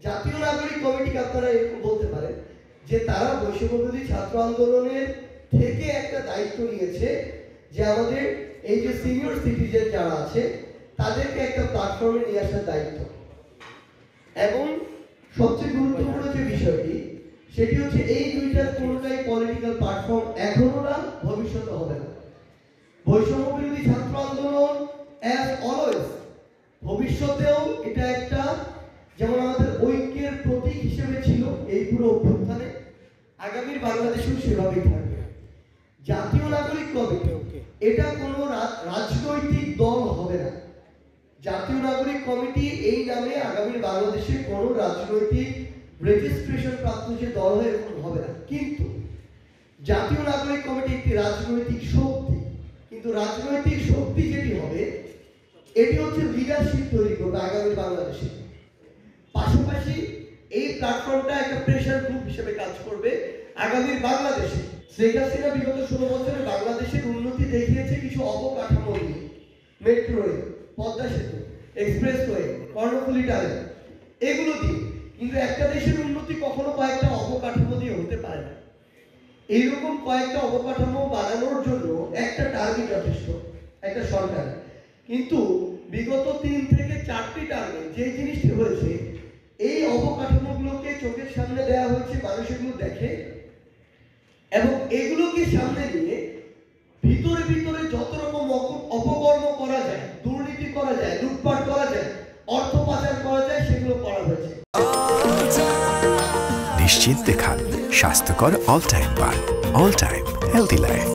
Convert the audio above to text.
জাতীয় নাগরিক কমিটিকে আপনারা এরকম বলতে পারেন যে তারা বৈষম্যবিরোধী ছাত্র আন্দোলনের থেকে একটা দায়িত্ব নিয়েছে যে আমাদের এই যে সিনিয়র সিটিজেন যারা আছে তাদেরকে একটা প্ল্যাটফর্মে নিয়ে আসার দায়িত্ব। এবং সবচেয়ে গুরুত্বপূর্ণ যে বিষয়টি সেটি হচ্ছে এই দুইটার কোনোটাই পলিটিক্যাল প্ল্যাটফর্ম এখনো না, ভবিষ্যতে হবে না। বৈষম্য বিরোধী ছাত্র আন্দোলন অ্যাজ অলওয়েজ ভবিষ্যতেও এটা একটা যেমন আমাদের ঐক্যের প্রতীক হিসেবে ছিল এই পুরো অভ্যুত্থানে, আগামীর বাংলাদেশেও সেভাবেই থাকবে। জাতীয় নাগরিক কমিটি এটা কোনো রাজনৈতিক দল হবে না। জাতীয় নাগরিক কমিটি এই নামে আগামীর বাংলাদেশে কোনো রাজনৈতিক রেজিস্ট্রেশন প্রাপ্ত যে দল হয় এরকম হবে না। কিন্তু জাতীয় নাগরিক কমিটি একটি রাজনৈতিক শক্তি, কিন্তু রাজনৈতিক শক্তি যেটি হবে এটি হচ্ছে লিডারশিপ তৈরি করবে আগামীর বাংলাদেশে। পাশাপাশি এই প্ল্যাটফর্মটা একটা প্রেশার গ্রুপ হিসেবে কাজ করবে আগামীর বাংলাদেশে। শেখ হাসিনা বিগত 16 বছরে বাংলাদেশের উন্নতি দেখিয়েছে কিছু অবকাঠামো নিয়ে, মেট্রোয়ে, পদ্মা সেতু, এক্সপ্রেসওয়ে, কর্ণফুলী টানেল, এগুলো দিয়ে। কিন্তু একটা দেশের উন্নতি কখনো কয়েকটা অবকাঠামো দিয়ে হতে পারে না। এইরকম কয়েকটা অবকাঠামো বানানোর জন্য একটা টার্গেট যথেষ্ট একটা সরকার। কিন্তু বিগত 3 থেকে 4টি টার্মে যে জিনিসটি হয়েছে এই অবকাঠামোগুলোকে চোখের সামনে দেওয়া হয়েছে, মানুষ এগুলো দেখে এবং এগুলোকে সামনে নিয়ে ভিতরে ভিতরে যত রকম অপকর্ম করা যায়, দুর্নীতি করা যায়, লুটপাট করা যায়, অর্থ পাচার করা যায়, সেগুলো করা হয়েছে। নিশ্চিন্তে খান স্বাস্থ্যকর অল টাইম পান, অল টাইম হেলদি লাইফ।